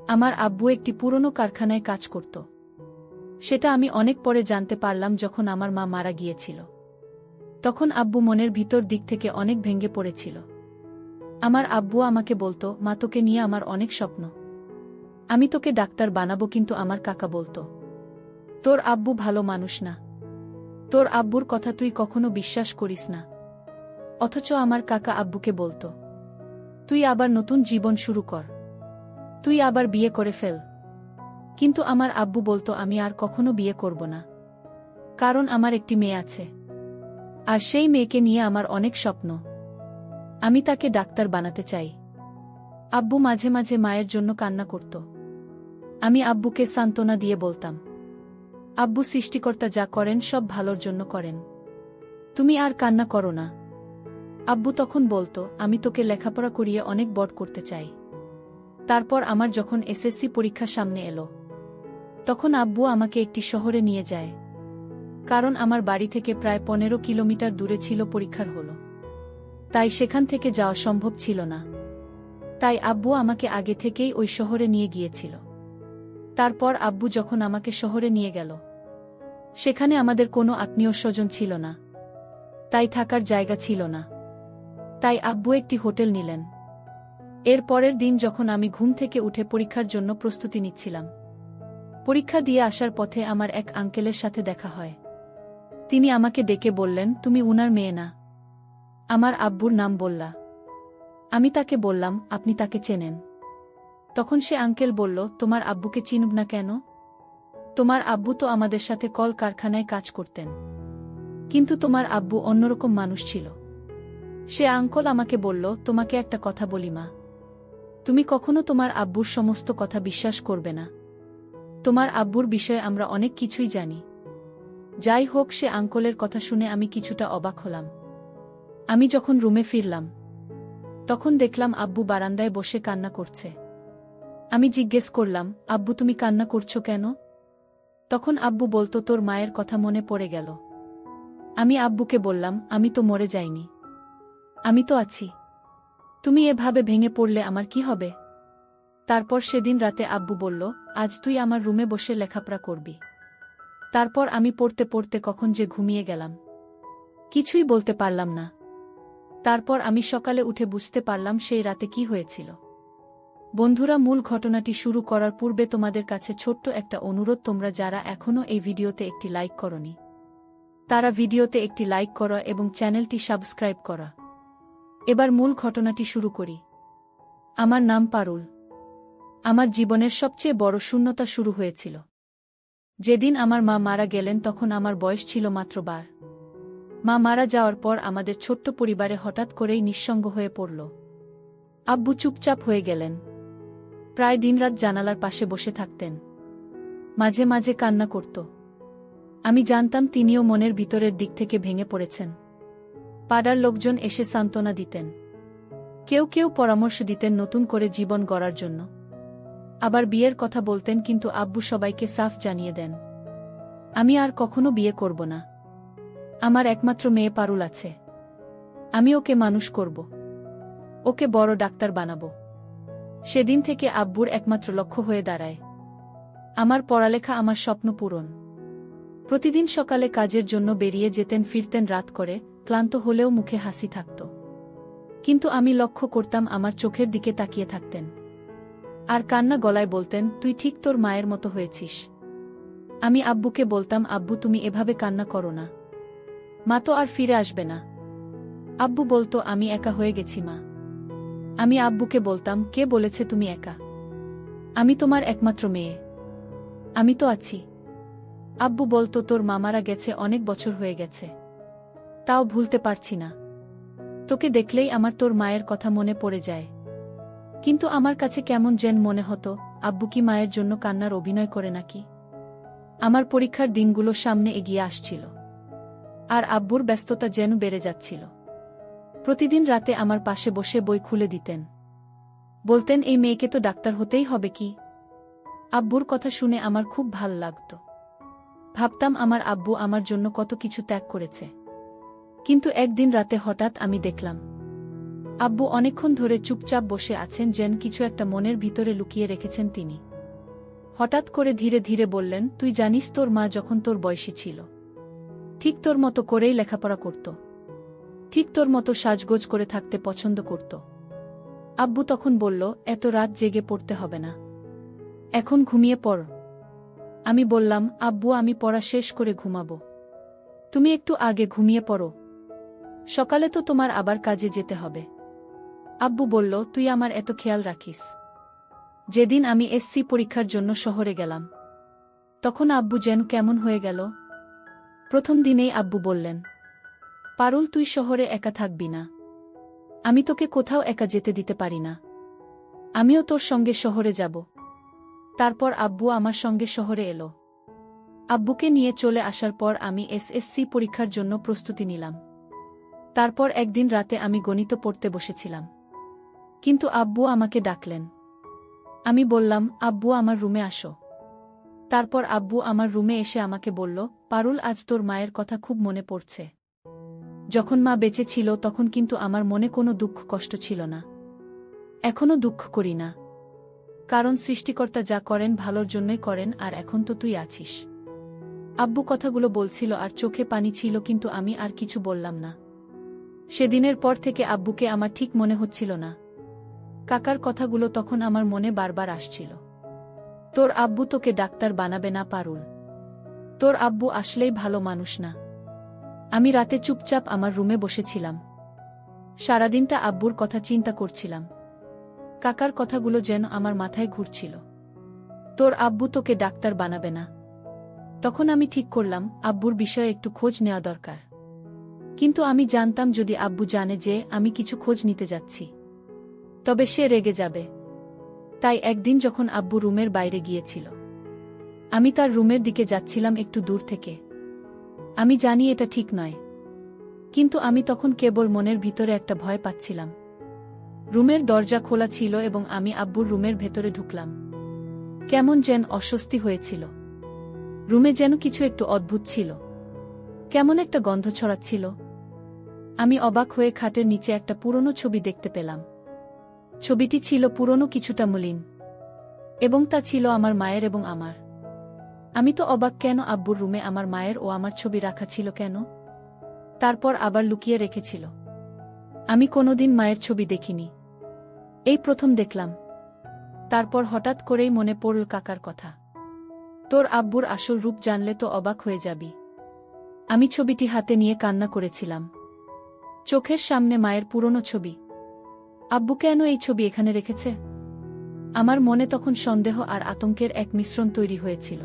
আমার আব্বু একটি পুরনো কারখানায় কাজ করত। সেটা আমি অনেক পরে জানতে পারলাম যখন আমার মা মারা গিয়েছিল। তখন আব্বু মনের ভিতর দিক থেকে অনেক ভেঙে পড়েছিল। আমার আব্বু আমাকে বলতো, মা তোকে নিয়ে আমার অনেক স্বপ্ন, আমি তোকে ডাক্তার বানাবো, কিন্তু আমার কাকা বলতো, তোর আব্বু ভালো মানুষ না, তোর আব্বুর কথা তুই কখনো বিশ্বাস করিস না। অথচ আমার কাকা আব্বুকে বলতো, তুই আবার নতুন জীবন শুরু কর, তুই আবার বিয়ে করে ফেল। কিন্তু আমার আব্বু বলতো, আমি আর কখনো বিয়ে করব না, কারণ আমার একটি মেয়ে আছে, আর সেই মেয়েকে নিয়ে আমার অনেক স্বপ্ন, আমি তাকে ডাক্তার বানাতে চাই। আব্বু মাঝে মাঝে মায়ের জন্য কান্না করত। আমি আব্বুকে সান্ত্বনা দিয়ে বলতাম, আব্বু সৃষ্টিকর্তা যা করেন সব ভালোর জন্য করেন, তুমি আর কান্না করো না। আব্বু তখন বলতো, আমি তোকে লেখাপড়া করিয়ে অনেক বড় করতে চাই। তারপর আমার যখন এসএসসি পরীক্ষা সামনে এলো, তখন আব্বু আমাকে একটি শহরে নিয়ে যায়, কারণ আমার বাড়ি থেকে প্রায় 15 কিলোমিটার দূরে ছিল পরীক্ষার হল, তাই সেখান থেকে যাওয়া সম্ভব ছিল না। তাই আব্বু আমাকে আগে থেকেই ওই শহরে নিয়ে গিয়েছিল। তারপর আব্বু যখন আমাকে শহরে নিয়ে গেল, সেখানে আমাদের কোনো আত্মীয় স্বজন ছিল না, তাই থাকার জায়গা ছিল না। তাই আব্বু একটি হোটেল নিলেন। এর পরের দিন যখন আমি ঘুম থেকে উঠে পরীক্ষার জন্য প্রস্তুতি নিচ্ছিলাম, পরীক্ষা দিয়ে আসার পথে আমার এক আঙ্কেলের সাথে দেখা হয়। তিনি আমাকে ডেকে বললেন, তুমি উনার মেয়ে না? আমার আব্বুর নাম বললা। আমি তাকে বললাম, আপনি তাকে চেনেন? তখন সে আঙ্কেল বলল, তোমার আব্বুকে চিনব না কেন? তোমার আব্বু তো আমাদের সাথে কল কারখানায় কাজ করতেন, কিন্তু তোমার আব্বু অন্যরকম মানুষ ছিল। সে আঙ্কেল আমাকে বলল, তোমাকে একটা কথা বলি মা, তুমি কখনো তোমার আব্বুর সমস্ত কথা বিশ্বাস করবে না। তোমার আব্বুর বিষয়ে আমরা অনেক কিছুই জানি। যাই হোক, সে আঙ্কেলের কথা শুনে আমি কিছুটা অবাক হলাম। আমি যখন রুমে ফিরলাম, তখন দেখলাম আব্বু বারান্দায় বসে কান্না করছে। আমি জিজ্ঞেস করলাম, আব্বু তুমি কান্না করছো কেন? তখন আব্বু বলতো, তোর মায়ের কথা মনে পড়ে গেল। আমি আব্বুকে বললাম, আমি তো মরে যাইনি, আমি তো আছি, তুমি এভাবে ভেঙে পড়লে আমার কি হবে? তারপর সেদিন রাতে আব্বু বলল, আজ তুই আমার রুমে বসে লেখাপড়া করবি। তারপর আমি পড়তে পড়তে কখন যে ঘুমিয়ে গেলাম, কিছুই বলতে পারলাম না। তারপর আমি সকালে উঠে বুঝতে পারলাম সেই রাতে কি হয়েছিল। বন্ধুরা, মূল ঘটনাটি শুরু করার পূর্বে তোমাদের কাছে ছোট্ট একটা অনুরোধ, তোমরা যারা এখনও এই ভিডিওতে একটি লাইক করনি, তারা ভিডিওতে একটি লাইক করো এবং চ্যানেলটি সাবস্ক্রাইব করা। এবার মূল ঘটনাটি শুরু করি। আমার নাম পারুল। আমার জীবনের সবচেয়ে বড় শূন্যতা শুরু হয়েছিল যেদিন আমার মা মারা গেলেন। তখন আমার বয়স ছিল মাত্র 12। মা মারা যাওয়ার পর আমাদের ছোট্ট পরিবারে হঠাৎ করেই নিঃসঙ্গ হয়ে পড়ল। আব্বু চুপচাপ হয়ে গেলেন, প্রায় দিনরাত জানালার পাশে বসে থাকতেন, মাঝে মাঝে কান্না করত। আমি জানতাম তিনিও মনের ভিতরের দিক থেকে ভেঙে পড়েছেন। পাড়ার লোকজন এসে সান্ত্বনা দিতেন, কেউ কেউ পরামর্শ দিতেন নতুন করে জীবন গড়ার জন্য, আবার বিয়ের কথা বলতেন, কিন্তু আব্বু সবাইকে সাফ জানিয়ে দেন, আমি আর কখনো বিয়ে করব না। আমার একমাত্র মেয়ে পারুল আছে, আমি ওকে মানুষ করব, ওকে বড় ডাক্তার বানাবো। সেদিন থেকে আব্বুর একমাত্র লক্ষ্য হয়ে দাঁড়ায় আমার পড়ালেখা, আমার স্বপ্ন পূরণ। প্রতিদিন সকালে কাজের জন্য বেরিয়ে যেতেন, ফিরতেন রাত করে, ক্লান্ত হলেও মুখে হাসি থাকত। কিন্তু আমি লক্ষ্য করতাম আমার চোখের দিকে তাকিয়ে থাকতেন, আর কান্না গলায় বলতেন, তুই ঠিক তোর মায়ের মতো হয়েছিস। আমি আব্বুকে বলতাম, আব্বু তুমি এভাবে কান্না করো না, মা তো আর ফিরে আসবে না। আব্বু বলতো, আমি একা হয়ে গেছি মা। আমি আব্বুকে বলতাম, কে বলেছে তুমি একা? আমি তোমার একমাত্র মেয়ে, আমি তো আছি। আব্বু বলতো, তোর মা মারা গেছে অনেক বছর হয়ে গেছে, তাও ভুলতে পারছি না। তোকে দেখলেই আমার তোর মায়ের কথা মনে পড়ে যায়। কিন্তু আমার কাছে কেমন যেন মনে হতো, আব্বু কি মায়ের জন্য কান্নার অভিনয় করে নাকি? আমার পরীক্ষার দিনগুলো সামনে এগিয়ে আসছিল, আর আব্বুর ব্যস্ততা যেন বেড়ে যাচ্ছিল। প্রতিদিন রাতে আমার পাশে বসে বই খুলে দিতেন, বলতেন, এই মেয়েকে তো ডাক্তার হতেই হবে কি? আব্বুর কথা শুনে আমার খুব ভাল লাগত। ভাবতাম আমার আব্বু আমার জন্য কত কিছু ত্যাগ করেছে। কিন্তু একদিন রাতে হঠাৎ আমি দেখলাম আব্বু অনেকক্ষণ ধরে চুপচাপ বসে আছেন, যেন কিছু একটা মনের ভিতরে লুকিয়ে রেখেছেন তিনি। হঠাৎ করে ধীরে ধীরে বললেন, তুই জানিস তোর মা যখন তোর বয়সী ছিল ঠিক তোর মতো করেই লেখাপড়া করত, ঠিক তোর মতো সাজগোজ করে থাকতে পছন্দ করত। আব্বু তখন বলল, এত রাত জেগে পড়তে হবে না, এখন ঘুমিয়ে পড়। আমি বললাম, আব্বু আমি পড়া শেষ করে ঘুমাবো, তুমি একটু আগে ঘুমিয়ে পড়ো, সকালে তো তোমার আবার কাজে যেতে হবে। আব্বু বলল, তুই আমার এত খেয়াল রাখিস। যেদিন আমি এসসি পরীক্ষার জন্য শহরে গেলাম তখন আব্বু যেন কেমন হয়ে গেল। প্রথম দিনেই আব্বু বললেন, পারুল তুই শহরে একা থাকবি না, আমি তোকে কোথাও একা যেতে দিতে পারি না, আমিও তোর সঙ্গে শহরে যাব। তারপর আব্বু আমার সঙ্গে শহরে এলো। আব্বুকে নিয়ে চলে আসার পর আমি এসএসসি পরীক্ষার জন্য প্রস্তুতি নিলাম। তারপর একদিন রাতে আমি গণিত পড়তে বসেছিলাম, কিন্তু আব্বু আমাকে ডাকলেন। আমি বললাম, আব্বু আমার রুমে আসো। তারপর আব্বু আমার রুমে এসে আমাকে বলল, পারুল আজ তোর মায়ের কথা খুব মনে পড়ছে। যখন মা বেঁচে ছিল তখন কিন্তু আমার মনে কোনো দুঃখ কষ্ট ছিল না, এখনো দুঃখ করি না, কারণ সৃষ্টিকর্তা যা করেন ভালোর জন্যই করেন, আর এখন তো তুই আছিস। আব্বু কথাগুলো বলছিল আর চোখে পানি ছিল, কিন্তু আমি আর কিছু বললাম না। সেদিনের পর থেকে আব্বুকে আমার ঠিক মনে হচ্ছিল না। কাকার কথাগুলো তখন আমার মনে বারবার আসছিল। তোর আব্বু তোকে ডাক্তার বানাবে না পারুল, তোর আব্বু আসলেই ভালো মানুষ না। আমি রাতে চুপচাপ আমার রুমে বসেছিলাম, সারাদিনটা আব্বুর কথা চিন্তা করছিলাম। কাকার কথাগুলো যেন আমার মাথায় ঘুরছিল। তোর আব্বু তোকে ডাক্তার বানাবে না। তখন আমি ঠিক করলাম আব্বুর বিষয়ে একটু খোঁজ নেওয়া দরকার। কিন্তু আমি জানতাম যদি আব্বু জানে যে আমি কিছু খোঁজ নিতে যাচ্ছি তবে সে রেগে যাবে। তাই একদিন যখন আব্বু রুমের বাইরে গিয়েছিল, আমি তার রুমের দিকে যাচ্ছিলাম একটু দূর থেকে। আমি জানি এটা ঠিক নয়, কিন্তু আমি তখন কেবল মনের ভিতরে একটা ভয় পাচ্ছিলাম। রুমের দরজা খোলা ছিল এবং আমি আব্বুর রুমের ভেতরে ঢুকলাম। কেমন যেন অস্বস্তি হয়েছিল। রুমে যেন কিছু একটু অদ্ভুত ছিল, কেমন একটা গন্ধ ছড়াচ্ছিল। আমি অবাক হয়ে খাটের নিচে একটা পুরনো ছবি দেখতে পেলাম। ছবিটি ছিল পুরনো, কিছুটা মলিন, এবং তা ছিল আমার মায়ের এবং আমার। আমি তো অবাক, কেন আব্বুর রুমে আমার মায়ের ও আমার ছবি রাখা ছিল কেন? তারপর আবার লুকিয়ে রেখেছিল। আমি কোনোদিন মায়ের ছবি দেখিনি, এই প্রথম দেখলাম। তারপর হঠাৎ করেই মনে পড়ল কাকার কথা। তোর আব্বুর আসল রূপ জানলে তো অবাক হয়ে যাবি। আমি ছবিটি হাতে নিয়ে কান্না করেছিলাম। চোখের সামনে মায়ের পুরনো ছবি। আব্বু কেন এই ছবি এখানে রেখেছে? আমার মনে তখন সন্দেহ আর আতঙ্কের এক মিশ্রণ তৈরি হয়েছিল।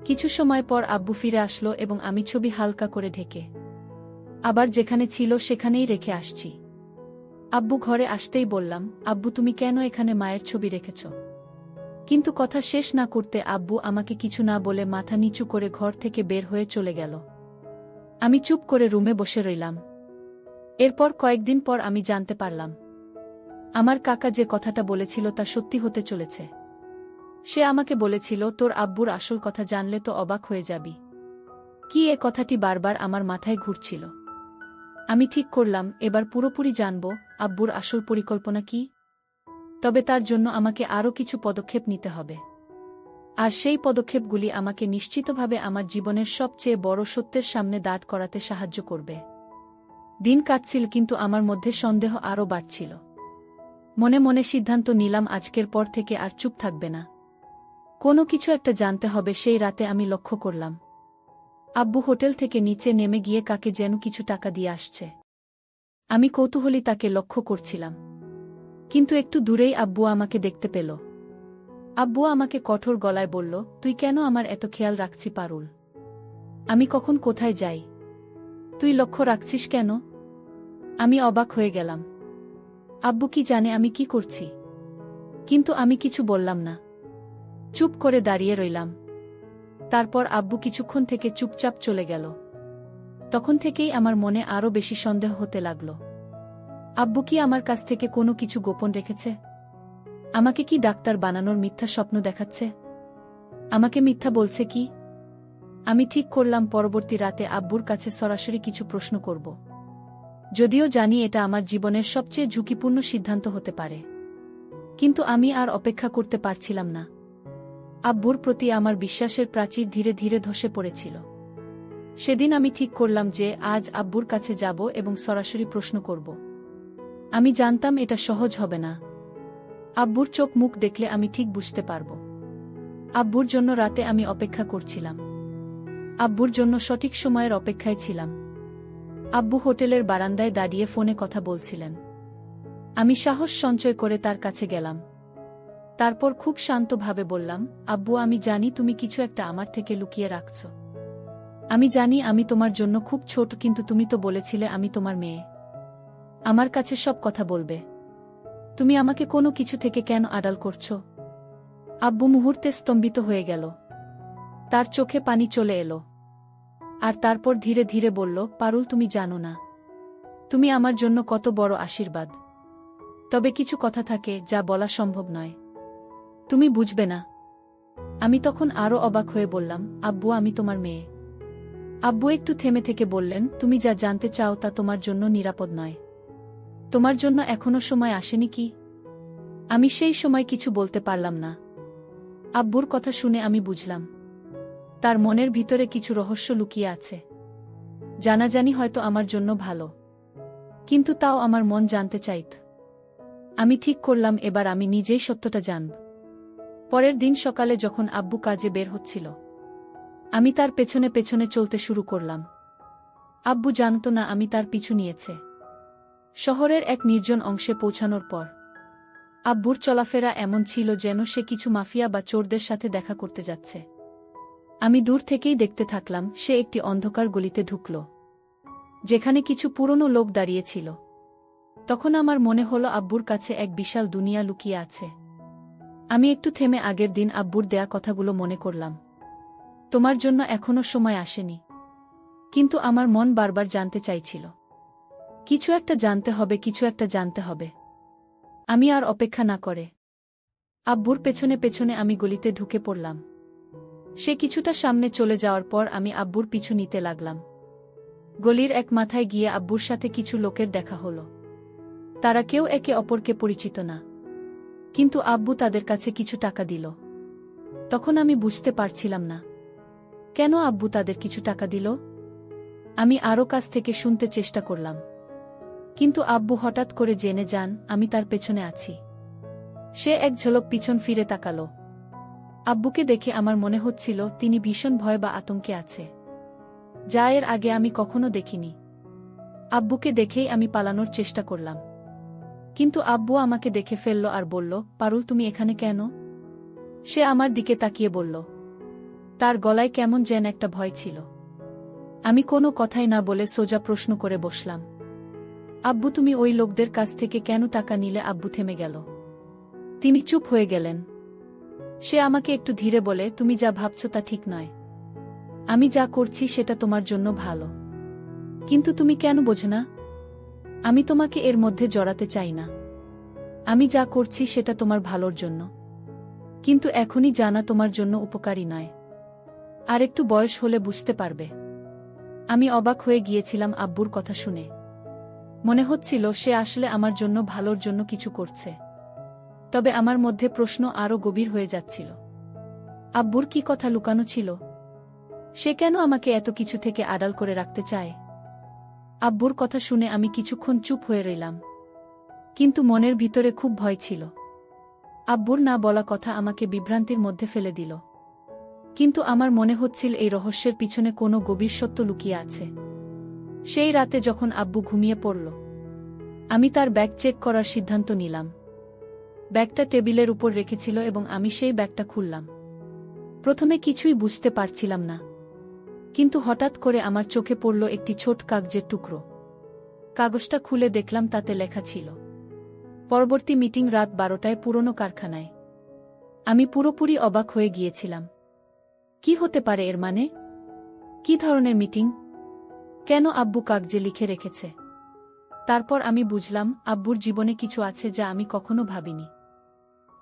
কিছু সময় পর আব্বু ফিরে আসলো এবং আমি ছবি হালকা করে ঢেকে আবার যেখানে ছিল সেখানেই রেখে আসছি। আব্বু ঘরে আসতেই বললাম, আব্বু তুমি কেন এখানে মায়ের ছবি রেখেছ? কিন্তু কথা শেষ না করতে আব্বু আমাকে কিছু না বলে মাথা নিচু করে ঘর থেকে বের হয়ে চলে গেল। আমি চুপ করে রুমে বসে রইলাম। এরপর কয়েকদিন পর আমি জানতে পারলাম আমার কাকা যে কথাটা বলেছিল তা সত্যি হতে চলেছে। সে আমাকে বলেছিল, তোর আব্বুর আসল কথা জানলে তো অবাক হয়ে যাবি। কি এ কথাটি বারবার আমার মাথায় ঘুরছিল। আমি ঠিক করলাম এবার পুরোপুরি জানব আব্বুর আসল পরিকল্পনা কি। তবে তার জন্য আমাকে আরও কিছু পদক্ষেপ নিতে হবে, আর সেই পদক্ষেপগুলি আমাকে নিশ্চিতভাবে আমার জীবনের সবচেয়ে বড় সত্যের সামনে দাঁড় করাতে সাহায্য করবে। দিন কাটছিল, কিন্তু আমার মধ্যে সন্দেহ আরও বাড়ছিল। মনে মনে সিদ্ধান্ত নিলাম আজকের পর থেকে আর চুপ থাকবে না, কোনো কিছু একটা জানতে হবে। সেই রাতে আমি লক্ষ্য করলাম আব্বু হোটেল থেকে নিচে নেমে গিয়ে কাকে যেন কিছু টাকা দিয়ে আসছে। আমি কৌতূহলী তাকে লক্ষ্য করছিলাম, কিন্তু একটু দূরেই আব্বু আমাকে দেখতে পেল। আব্বু আমাকে কঠোর গলায় বলল, তুই কেন আমার এত খেয়াল রাখছি পারুল? আমি কখন কোথায় যাই তুই লক্ষ্য রাখছিস কেন? আমি অবাক হয়ে গেলাম। আব্বু কি জানে আমি কি করছি? কিন্তু আমি কিছু বললাম না, চুপ করে দাঁড়িয়ে রইলাম। তারপর আব্বু কিছুক্ষণ থেকে চুপচাপ চলে গেল। তখন থেকেই আমার মনে আরও বেশি সন্দেহ হতে লাগল। আব্বু কি আমার কাছ থেকে কোনো কিছু গোপন রেখেছে? আমাকে কি ডাক্তার বানানোর মিথ্যা স্বপ্ন দেখাচ্ছে? আমাকে মিথ্যা বলছে কি? আমি ঠিক করলাম পরবর্তী রাতে আব্বুর কাছে সরাসরি কিছু প্রশ্ন করব। যদিও জানি এটা আমার জীবনের সবচেয়ে ঝুঁকিপূর্ণ সিদ্ধান্ত হতে পারে। কিন্তু আমি আর অপেক্ষা করতে পারছিলাম না। আব্বুর প্রতি আমার বিশ্বাসের প্রাচীর ধীরে ধীরে ধসে পড়েছিল। সেদিন আমি ঠিক করলাম যে আজ আব্বুর কাছে যাব এবং সরাসরি প্রশ্ন করব। আমি জানতাম এটা সহজ হবে না। আব্বুর চোখ মুখ দেখলে আমি ঠিক বুঝতে পারব। আব্বুর জন্য রাতে আমি অপেক্ষা করছিলাম। আব্বুর জন্য সঠিক সময়ের অপেক্ষায় ছিলাম। আব্বু হোটেলের বারান্দায় দাঁড়িয়ে ফোনে কথা বলছিলেন। আমি সাহস সঞ্চয় করে তার কাছে গেলাম। তারপর খুব শান্তভাবে বললাম, আব্বু, আমি জানি তুমি কিছু একটা আমার থেকে লুকিয়ে রাখছ। আমি জানি আমি তোমার জন্য খুব ছোট, কিন্তু তুমি তো বলেছিলে আমি তোমার মেয়ে। আমার কাছে সব কথা বলবে। তুমি আমাকে কোনো কিছু থেকে কেন আড়াল করছো? আব্বু মুহূর্তে স্তম্ভিত হয়ে গেল। তার চোখে পানি চলে এলো। আর তারপর ধীরে ধীরে বলল, পারুল, তুমি জানো না তুমি আমার জন্য কত বড় আশীর্বাদ। তবে কিছু কথা থাকে যা বলা সম্ভব নয়। তুমি বুঝবে না। আমি তখন আরও অবাক হয়ে বললাম, আব্বু, আমি তোমার মেয়ে। আব্বু একটু থেমে থেকে বললেন, তুমি যা জানতে চাও তা তোমার জন্য নিরাপদ নয়। তোমার জন্য এখনো সময় আসেনি কি? আমি সেই সময় কিছু বলতে পারলাম না। আব্বুর কথা শুনে আমি বুঝলাম তার মনের ভিতরে কিছু রহস্য লুকিয়ে আছে। জানাজানি হয়তো আমার জন্য ভালো, কিন্তু তাও আমার মন জানতে চাইত। আমি ঠিক করলাম এবার আমি নিজেই সত্যটা জানব। পরের দিন সকালে যখন আব্বু কাজে বের হচ্ছিল, আমি তার পেছনে পেছনে চলতে শুরু করলাম। আব্বু জানত না আমি তার পিছু নিয়েছে। শহরের এক নির্জন অংশে পৌঁছানোর পর আব্বুর চলাফেরা এমন ছিল যেন সে কিছু মাফিয়া বা চোরদের সাথে দেখা করতে যাচ্ছে। আমি দূর থেকেই দেখতে থাকলাম। সে একটি অন্ধকার গলিতে ঢুকল, যেখানে কিছু পুরনো লোক দাঁড়িয়েছিল। তখন আমার মনে হলো আব্বুর কাছে এক বিশাল দুনিয়া লুকিয়ে আছে। আমি একটু থেমে আগের দিন আব্বুর দেয়া কথাগুলো মনে করলাম। তোমার জন্য এখনো সময় আসেনি। কিন্তু আমার মন বারবার জানতে চাইছিল, কিছু একটা জানতে হবে, কিছু একটা জানতে হবে। আমি আর অপেক্ষা না করে আব্বুর পেছনে পেছনে আমি গলিতে ঢুকে পড়লাম। সে কিছুটা সামনে চলে যাওয়ার পর আমি আব্বুর পিছু নিতে লাগলাম। গলির এক মাথায় গিয়ে আব্বুর সাথে কিছু লোকের দেখা হলো। তারা কেউ একে অপরকে পরিচিত না, কিন্তু আব্বু তাদের কাছে কিছু টাকা দিল। তখন আমি বুঝতে পারছিলাম না কেন আব্বু তাদের কিছু টাকা দিল। আমি আরও কাছ থেকে শুনতে চেষ্টা করলাম, কিন্তু আব্বু হঠাৎ করে জেনে যান আমি তার পেছনে আছি। সে এক ঝলক পিছন ফিরে তাকালো। আব্বুকে দেখে আমার মনে হচ্ছিল তিনি ভীষণ ভয় বা আতঙ্কে আছে, যা এর আগে আমি কখনো দেখিনি। আব্বুকে দেখেই আমি পালানোর চেষ্টা করলাম, কিন্তু আব্বু আমাকে দেখে ফেলল আর বলল, পারুল, তুমি এখানে কেন? সে আমার দিকে তাকিয়ে বলল। তার গলায় কেমন যেন একটা ভয় ছিল। আমি কোনো কথাই না বলে সোজা প্রশ্ন করে বসলাম, আব্বু, তুমি ওই লোকদের কাছ থেকে কেন টাকা নিলে? আব্বু থেমে গেল। তিনি চুপ হয়ে গেলেন। সে আমাকে একটু ধীরে বলে, তুমি যা ভাবছ তা ঠিক নয়। আমি যা করছি সেটা তোমার জন্য ভালো, কিন্তু তুমি কেন বোঝো না? আমি তোমাকে এর মধ্যে জড়াতে চাই না। আমি যা করছি সেটা তোমার ভালোর জন্য, কিন্তু এখনই জানা তোমার জন্য উপকারী নয়। আর একটু বয়স হলে বুঝতে পারবে। আমি অবাক হয়ে গিয়েছিলাম আব্বুর কথা শুনে। মনে হচ্ছিল সে আসলে আমার জন্য ভালোর জন্য কিছু করছে। তবে আমার মধ্যে প্রশ্ন আরও গভীর হয়ে যাচ্ছিল। আব্বুর কি কথা লুকানো ছিল? সে কেন আমাকে এত কিছু থেকে আড়াল করে রাখতে চায়? আব্বুর কথা শুনে আমি কিছুক্ষণ চুপ হয়ে রইলাম, কিন্তু মনের ভিতরে খুব ভয় ছিল। আব্বুর না বলা কথা আমাকে বিভ্রান্তির মধ্যে ফেলে দিল। কিন্তু আমার মনে হচ্ছিল এই রহস্যের পিছনে কোনো গভীর সত্য লুকিয়ে আছে। সেই রাতে যখন আব্বু ঘুমিয়ে পড়ল, আমি তার ব্যাগ চেক করার সিদ্ধান্ত নিলাম। ব্যাগটা টেবিলের উপর রেখেছিল এবং আমি সেই ব্যাগটা খুললাম। প্রথমে কিছুই বুঝতে পারছিলাম না, কিন্তু হঠাৎ করে আমার চোখে পড়ল একটি ছোট কাগজের টুকরো। কাগজটা খুলে দেখলাম তাতে লেখা ছিল, পরবর্তী মিটিং রাত 12টায় পুরনো কারখানায়। আমি পুরোপুরি অবাক হয়ে গিয়েছিলাম। কি হতে পারে এর মানে? কি ধরনের মিটিং? কেন আব্বু কাগজে লিখে রেখেছে? তারপর আমি বুঝলাম আব্বুর জীবনে কিছু আছে যা আমি কখনো ভাবিনি।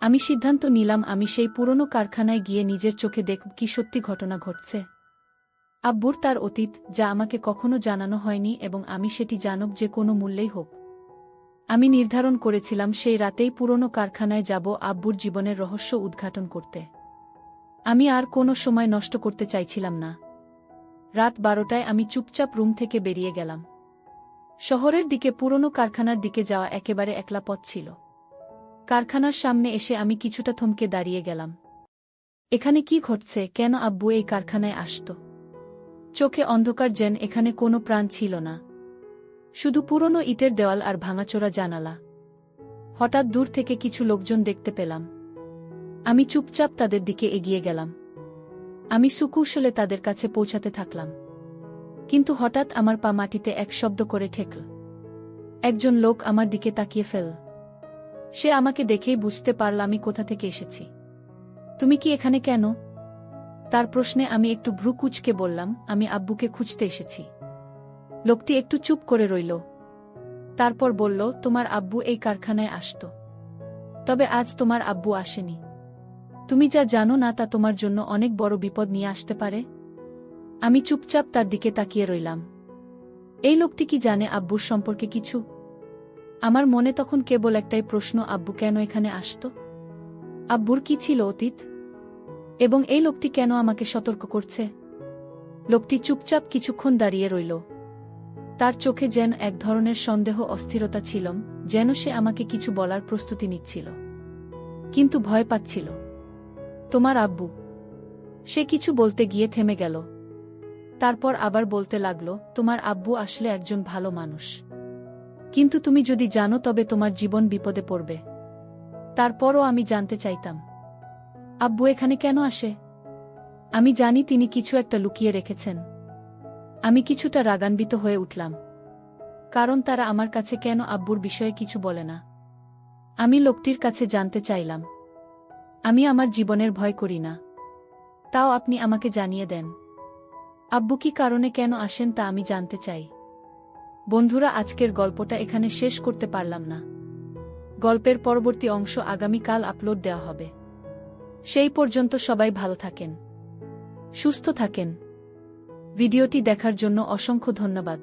আমি সিদ্ধান্ত নিলাম আমি সেই পুরনো কারখানায় গিয়ে নিজের চোখে দেখব কি সত্যি ঘটনা ঘটছে। আব্বুর তার অতীত, যা আমাকে কখনো জানানো হয়নি এবং আমি সেটি জানব যে কোনো মূল্যেই হোক। আমি নির্ধারণ করেছিলাম সেই রাতেই পুরনো কারখানায় যাব আব্বুর জীবনের রহস্য উদ্ঘাটন করতে। আমি আর কোনো সময় নষ্ট করতে চাইছিলাম না। রাত 12টায় আমি চুপচাপ রুম থেকে বেরিয়ে গেলাম। শহরের দিকে পুরনো কারখানার দিকে যাওয়া একেবারে একলা পথ ছিল। কারখানার সামনে এসে আমি কিছুটা থমকে দাঁড়িয়ে গেলাম। এখানে কি ঘটছে? কেন আব্বু এই কারখানায় আসত? চোখে অন্ধকার, যেন এখানে কোনো প্রাণ ছিল না, শুধু পুরনো ইটের দেওয়াল আর ভাঙাচোরা জানালা। হঠাৎ দূর থেকে কিছু লোকজন দেখতে পেলাম। আমি চুপচাপ তাদের দিকে এগিয়ে গেলাম। আমি সুকৌশলে তাদের কাছে পৌঁছাতে থাকলাম, কিন্তু হঠাৎ আমার পা মাটিতে এক শব্দ করে ঠেকল। একজন লোক আমার দিকে তাকিয়ে ফেল। সে আমাকে দেখেই বুঝতে পারল আমি কোথা থেকে এসেছি। তুমি কি এখানে কেন? তার প্রশ্নে আমি একটু ভ্রু কুঁচকে বললাম, আমি আব্বুকে খুঁজতে এসেছি। লোকটি একটু চুপ করে রইল, তারপর বলল, তোমার আব্বু এই কারখানায় আসত, তবে আজ তোমার আব্বু আসেনি। তুমি যা জানো না তা তোমার জন্য অনেক বড় বিপদ নিয়ে আসতে পারে। আমি চুপচাপ তার দিকে তাকিয়ে রইলাম। এই লোকটি কি জানে আব্বুর সম্পর্কে কিছু? আমার মনে তখন কেবল একটাই প্রশ্ন, আব্বু কেন এখানে আসত? আব্বুর কি ছিল অতীত? এবং এই লোকটি কেন আমাকে সতর্ক করছে? লোকটি চুপচাপ কিছুক্ষণ দাঁড়িয়ে রইল। তার চোখে যেন এক ধরনের সন্দেহ, অস্থিরতা ছিল, যেন সে আমাকে কিছু বলার প্রস্তুতি নিচ্ছিল, কিন্তু ভয় পাচ্ছিল। তোমার আব্বু? সে কিছু বলতে গিয়ে থেমে গেল। তারপর আবার বলতে লাগল, তোমার আব্বু আসলে একজন ভালো মানুষ, কিন্তু তুমি যদি জানো তবে তোমার জীবন বিপদে পড়বে। তারপরও আমি জানতে চাইতাম, আব্বু এখানে কেন আসে? আমি জানি তিনি কিছু একটা লুকিয়ে রেখেছেন। আমি কিছুটা রাগান্বিত হয়ে উঠলাম, কারণ তারা আমার কাছে কেন আব্বুর বিষয়ে কিছু বলে না। আমি লোকটির কাছে জানতে চাইলাম, আমি আমার জীবনের ভয় করি না, তাও আপনি আমাকে জানিয়ে দেন, আব্বু কি কারণে কেন আসেন তা আমি জানতে চাই। বন্ধুরা, আজকের গল্পটা এখানে শেষ করতে পারলাম না। গল্পের পরবর্তী অংশ আগামীকাল আপলোড দেওয়া হবে। সেই পর্যন্ত সবাই ভালো থাকেন, সুস্থ থাকেন। ভিডিওটি দেখার জন্য অসংখ্য ধন্যবাদ।